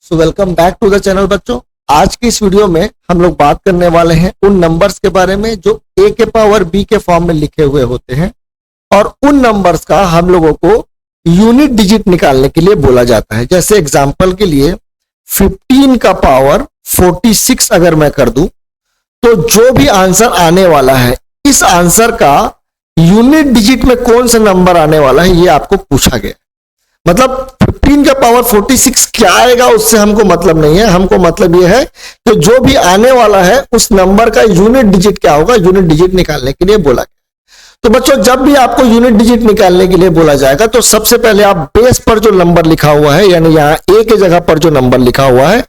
So welcome back to the channel बच्चों। आज की इस वीडियो में हम लोग बात करने वाले हैं उन नंबर्स के बारे में जो a के पावर b के फॉर्म में लिखे हुए होते हैं और उन नंबर्स का हम लोगों को यूनिट डिजिट निकालने के लिए बोला जाता है। जैसे एग्जांपल के लिए 15 का पावर 46 अगर मैं कर दूं तो जो भी आंसर आने वाला है इस आंसर का यूनिट डिजिट में कौन सा नंबर आने वाला है ये आपको पूछा गया। मतलब 15 का पावर 46 क्या आएगा उससे हमको मतलब नहीं है, हमको मतलब यह है कि जो भी आने वाला है उस नंबर का यूनिट डिजिट क्या होगा, यूनिट डिजिट निकालने के लिए बोला गया। तो बच्चों जब भी आपको यूनिट डिजिट निकालने के लिए बोला जाएगा तो सबसे पहले आप बेस पर जो नंबर लिखा हुआ है यानी यहां ए के जगह पर जो नंबर लिखा हुआ है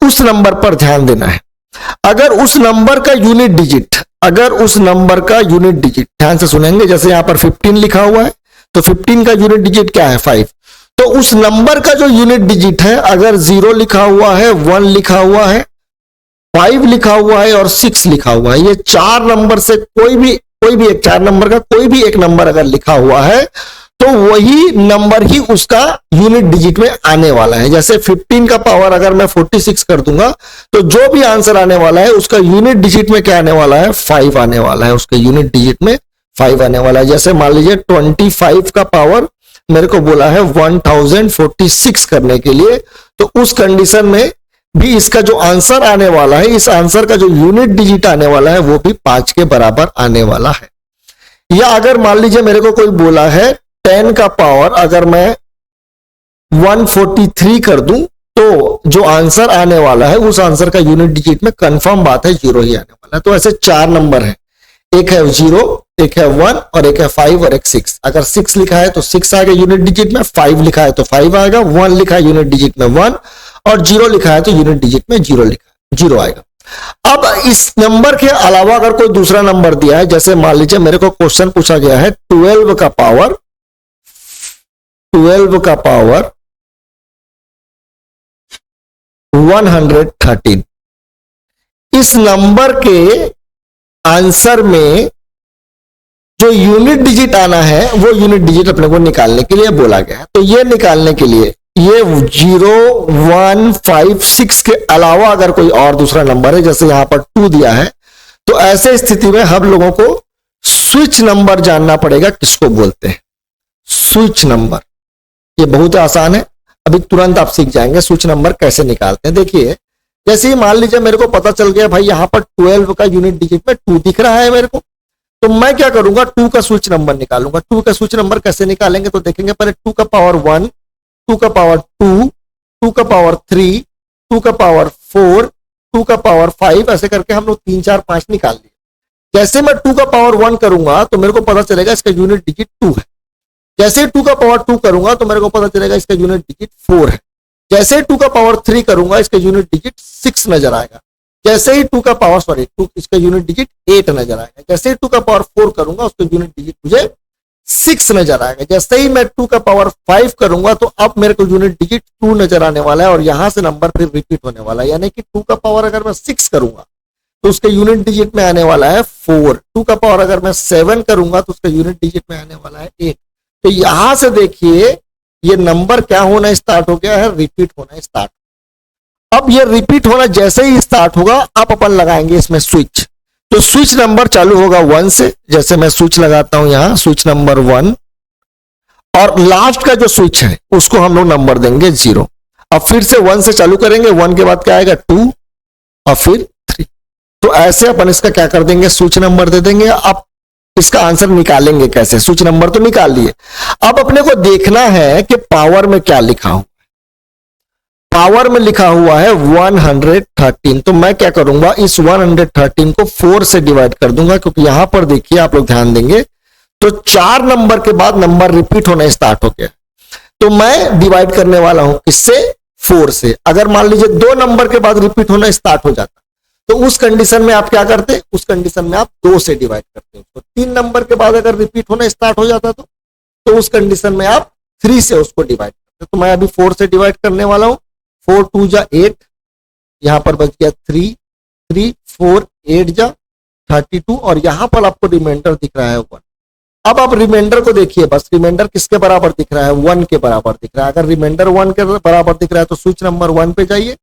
उस नंबर पर ध्यान देना है। अगर उस नंबर का यूनिट डिजिट ध्यान से सुनेंगे, जैसे यहां पर 15 लिखा हुआ है तो 15 का यूनिट डिजिट क्या है 5, तो उस नंबर का जो यूनिट डिजिट है अगर 0 लिखा हुआ है, 1 लिखा हुआ है, 5 लिखा हुआ है और 6 लिखा हुआ है, ये चार नंबर से कोई भी एक चार नंबर का कोई भी एक नंबर अगर लिखा हुआ है तो वही नंबर ही उसका यूनिट डिजिट में आने वाला है। जैसे 15 का पावर अगर मैं 46 कर दूंगा तो जो भी आंसर आने वाला है उसका यूनिट डिजिट में क्या आने वाला है 5 आने वाला है, उसके यूनिट डिजिट में 5 आने वाला है। जैसे मान लीजिए 25 का पावर मेरे को बोला है 1046 करने के लिए, तो उस कंडीशन में भी इसका जो आंसर आने वाला है, इस आंसर का जो यूनिट डिजिट आने वाला है वो भी 5 के बराबर आने वाला है। या अगर मान लीजिए मेरे को कोई बोला है 10 का पावर अगर मैं 143 कर दूं तो जो आंसर आने वाला है उस आंसर का यूनिट डिजिट में कंफर्म बात है 0 ही आने वाला है। तो ऐसे चार नंबर है, एक है 0, एक है 1 और एक है 5 और एक 6। अगर 6 लिखा है तो 6 आएगा यूनिट डिजिट में, 5 लिखा है तो 5 आएगा, 1 लिखा है यूनिट डिजिट में 1 और 0 लिखा है तो यूनिट डिजिट में 0 आएगा। अब इस नंबर के अलावा अगर कोई दूसरा नंबर दिया है, जैसे मान लीजिए मेरे को क्वेश्चन पूछा गया है 12 का पावर 113, इस नंबर के आंसर में जो यूनिट डिजिट आना है वो यूनिट डिजिट अपने को निकालने के लिए बोला गया है। तो ये निकालने के लिए ये 0, 1, 5, 6 के अलावा अगर कोई और दूसरा नंबर है, जैसे यहां पर 2 दिया है, तो ऐसे स्थिति में हम लोगों को स्विच नंबर जानना पड़ेगा। किसको बोलते हैं स्विच नंबर। ये बहुत आसान है, अभी तुरंत आप सीख जाएंगे स्विच नंबर कैसे निकालते हैं। देखिए जैसे ही मान लीजिए मेरे को पता चल गया भाई यहां पर 12 का यूनिट डिजिट में 2 दिख रहा है मेरे को, तो मैं क्या करूंगा 2 का स्विच नंबर निकालूंगा। 2 का स्विच नंबर कैसे निकालेंगे तो देखेंगे पहले 2 का पावर 1, 2 का पावर 2, 2 का पावर 3, 2 का पावर 4, 2 का पावर 5, ऐसे करके हम लोग 3, 4, 5 निकाल लिए। जैसे मैं 2 का पावर 1 करूंगा तो मेरे को पता चलेगा इसका यूनिट डिजिट 2 है। जैसे 2 का पावर 2 करूंगा तो मेरे को पता चलेगा इसका यूनिट डिजिट 4 है। जैसे 2 का पावर 3 करूंगा इसका यूनिट डिजिट 6 नजर आएगा। जैसे ही 2 का पावर 2 इसका यूनिट डिजिट 8 नजर आएगा। जैसे ही 2 का पावर 4 करूंगा उसका यूनिट डिजिट मुझे 6 नजर आएगा। जैसे ही मैं 2 का पावर 5 करूंगा तो अब मेरे को यूनिट डिजिट 2 नजर आने वाला है और यहां से नंबर फिर रिपीट होने वाला है। यानी कि 2 का पावर अगर मैं 6 करूंगा तो उसके यूनिट डिजिट में आने वाला है 4। 2 का पावर अगर मैं 7 करूंगा तो उसका यूनिट डिजिट में आने वाला है 8। तो यहां से देखिए ये नंबर क्या होना स्टार्ट हो गया है, रिपीट होना स्टार्ट। अब ये रिपीट होना जैसे ही स्टार्ट होगा अब अपन लगाएंगे इसमें स्विच। तो स्विच नंबर चालू होगा 1 से, जैसे मैं स्विच लगाता हूं यहां स्विच नंबर 1 और लास्ट का जो स्विच है उसको हम लोग नंबर देंगे 0। अब फिर से 1 से चालू करेंगे, 1 के बाद क्या आएगा 2 और फिर 3। तो ऐसे अपन इसका क्या कर देंगे स्विच नंबर दे देंगे। अब इसका आंसर निकालेंगे कैसे, स्विच नंबर तो निकाल लिए, अब अपने को देखना है कि पावर में क्या लिखा हो। पावर में लिखा हुआ है 113, तो मैं क्या करूंगा इस 113 को 4 से डिवाइड कर दूंगा, क्योंकि यहां पर देखिए आप लोग ध्यान देंगे तो 4 नंबर के बाद नंबर रिपीट होना स्टार्ट हो गया। तो मैं डिवाइड करने वाला हूं किससे 4 से। अगर मान लीजिए 2 नंबर के बाद रिपीट होना स्टार्ट हो जाता तो उस कंडीशन में आप क्या करते, उस कंडीशन में आप 2 से डिवाइड करते हैं उसको। 3 नंबर के बाद अगर रिपीट होना स्टार्ट हो जाता तो उस कंडीशन में आप 3 से उसको डिवाइड करते। तो मैं अभी 4 से डिवाइड करने वाला हूं। 4 2 जा 8, यहां पर बच गया 3, 3 4 8 जा 32 और यहां पर आपको रिमाइंडर दिख रहा है 1। अब आप रिमाइंडर को देखिए, बस रिमाइंडर किसके बराबर दिख रहा है, 1 के बराबर दिख रहा है। अगर रिमाइंडर 1 के बराबर दिख रहा है तो स्विच नंबर 1 पे जाइए।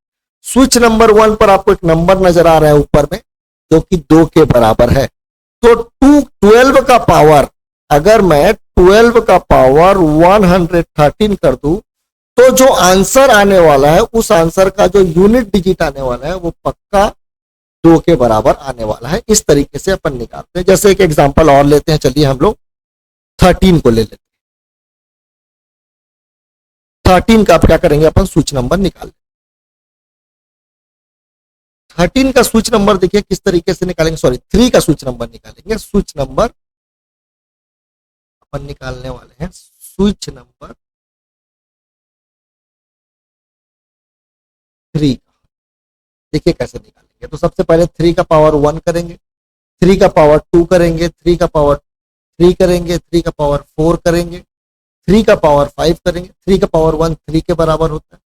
स्विच नंबर 1 पर आपको एक नंबर नजर आ रहा है ऊपर में, जो कि 2 के बराबर है। तो 12 का पावर, अगर मैं 12 का पावर 113 कर दूं तो जो आंसर आने वाला है, उस आंसर का जो यूनिट डिजिट आने वाला है वो पक्का 2 के बराबर आने वाला है। इस तरीके से अपन निकालते हैं। जैसे एक एग्जांपल और लेते हैं, चलिए हम लोग 13 को ले लेते हैं। 13 का आप क्या करेंगे, अपन स्विच नंबर निकाल। 13 का स्विच नंबर देखिए किस तरीके से निकालेंगे, सॉरी 3 का स्विच नंबर निकालेंगे। स्विच नंबर अपन निकालने वाले हैं, स्विच नंबर 3 का। देखिए कैसे निकालेंगे। तो सबसे पहले 3 का पावर 1 करेंगे, 3 का पावर 2 करेंगे, 3 का पावर 3 करेंगे, 3 का पावर 4 करेंगे, 3 का पावर 5 करेंगे। 3 का पावर 1 3 के बराबर होता है,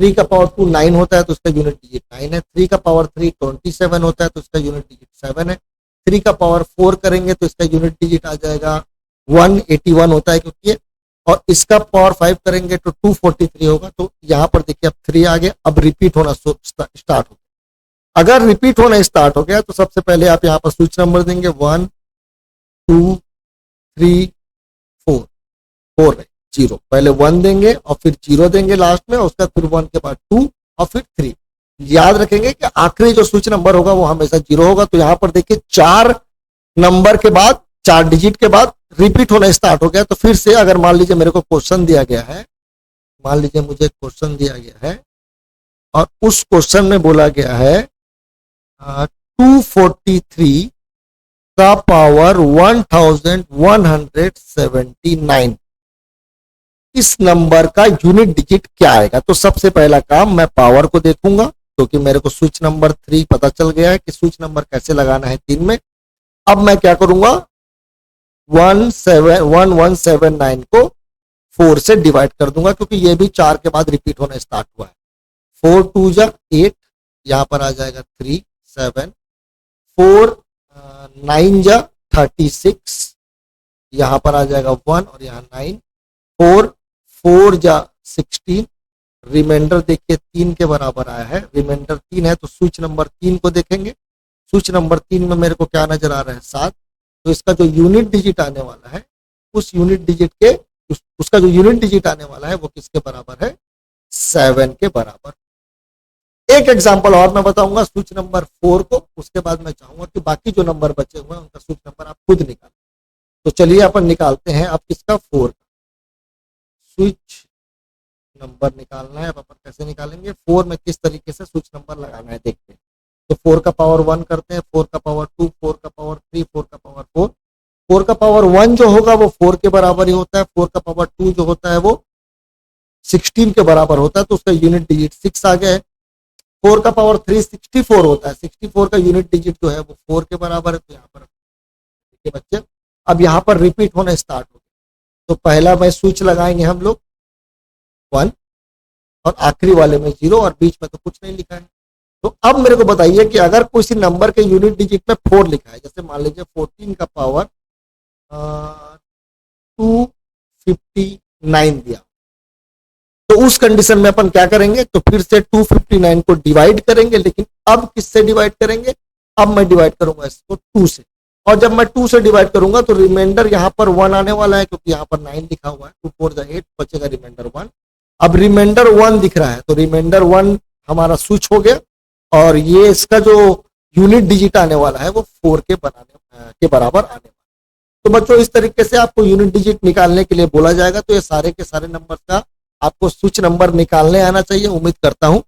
3 का पावर 2 9 होता है तो उसका यूनिट डिजिट 9 है। 3 का पावर 3 27 होता है तो उसका यूनिट डिजिट 7 है। 3 का पावर 4 करेंगे तो इसका यूनिट डिजिट आ जाएगा 181 होता है क्योंकि ये, और इसका पावर 5 करेंगे तो 243 होगा। तो यहाँ पर देखिए अब 3 आ गया। अब रिपीट होना स्टार्ट हो गया। अगर रिपीट होना स्टार्ट हो गया तो सबसे पहले आप यहाँ पर स्विच नंबर देंगे 1 2 3 4, 4 है 0, पहले 1 देंगे और फिर 0 देंगे लास्ट में, और उसका फिर 1 के बाद 2 और फिर 3। याद रखेंगे कि आखिरी जो स्विच नंबर होगा वो हमेशा 0 होगा। तो यहाँ पर देखिए 4 नंबर के बाद, 4 डिजिट के बाद रिपीट होना स्टार्ट हो गया। तो फिर से अगर मान लीजिए मेरे को क्वेश्चन दिया गया है, मान लीजिए मुझे क्वेश्चन दिया गया है और उस क्वेश्चन में बोला गया है 243 का पावर 1179, इस नंबर का यूनिट डिजिट क्या आएगा। तो सबसे पहला काम मैं पावर को देखूंगा, क्योंकि मेरे को स्विच नंबर 3 पता चल गया है कि स्विच नंबर कैसे लगाना है 3 में। अब मैं क्या करूंगा, 1179 को 4 से डिवाइड कर दूंगा, क्योंकि ये भी 4 के बाद रिपीट होना स्टार्ट हुआ है। 4 2 जा 8, यहां पर आ जाएगा 3 7, 4 9 जा 36, यहां पर आ जाएगा 1 और यहां 9, 4 4 जा 16, रिमाइंडर देखिए 3 के बराबर आया है, रिमाइंडर 3 है। तो स्विच नंबर 3 को देखेंगे, स्विच नंबर 3 में मेरे को क्या नजर आ रहा है 7। तो इसका जो यूनिट डिजिट आने वाला है, उस यूनिट डिजिट के उसका जो यूनिट डिजिट आने वाला है वो किसके बराबर है, 7 के बराबर। एक एग्जांपल और मैं बताऊंगा स्विच नंबर 4 को, उसके बाद मैं चाहूंगा कि बाकी जो नंबर बचे हुए हैं उनका स्विच नंबर आप खुद निकालें। तो चलिए अपन निकालते हैं अब किसका, 4 का स्विच नंबर निकालना है। अब अपन कैसे निकालेंगे, 4 में किस तरीके से स्विच नंबर लगाना है देखते हैं। तो 4 का पावर 1 करते हैं, 4 का पावर 2, 4 का पावर 3, 4 का पावर 4। 4 का पावर 1 जो होगा वो 4 के बराबर ही होता है, 4 का पावर 2 जो होता है वो 16 के बराबर होता है, तो उसका यूनिट डिजिट 6 आ गया है। 4 का पावर 3 64 होता है, 64 का यूनिट डिजिट जो है वो 4 के बराबर है। तो यहाँ पर देखिए बच्चे, अब यहाँ पर रिपीट होना स्टार्ट हो गया। तो पहला में स्विच लगाएंगे हम लोग 1 और आखिरी वाले में 0 और बीच में तो कुछ नहीं लिखा है। तो अब मेरे को बताइए कि अगर किसी नंबर के यूनिट डिजिट में 4 लिखा है, जैसे मान लीजिए 14 का पावर 259 दिया, तो उस कंडीशन में अपन क्या करेंगे, तो फिर से 259 को डिवाइड करेंगे, लेकिन अब किससे डिवाइड करेंगे, अब मैं डिवाइड करूंगा इसको 2 से, और जब मैं 2 से डिवाइड करूंगा तो रिमाइंडर यहां पर 1 आने वाला है, क्योंकि यहां पर 9 लिखा हुआ है। 2 4 जा 8, बचेगा रिमाइंडर 1। अब रिमाइंडर 1 दिख रहा है तो रिमाइंडर 1 हमारा स्विच हो गया, और ये इसका जो यूनिट डिजिट आने वाला है वो 4 के बराबर आने वाला है। तो बच्चों इस तरीके से आपको यूनिट डिजिट निकालने के लिए बोला जाएगा। तो ये सारे के सारे नंबर का आपको स्विच नंबर निकालने आना चाहिए। उम्मीद करता हूं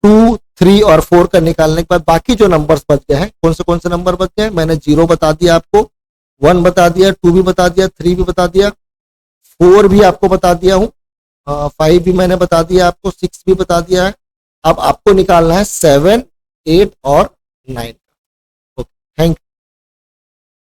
2 3 और 4 का निकालने के बाद बाकी जो नंबर्स बच गए हैं, कौन से नंबर बच गए, मैंने 0 बता दिया आपको, 1 बता दिया, 2 भी बता दिया, 3 भी बता दिया, 4 भी आपको बता दिया हूं, 5 भी मैंने बता दिया आपको, 6 भी बता दिया है। अब आपको निकालना है 7 8 और 9 का। Okay, thank you.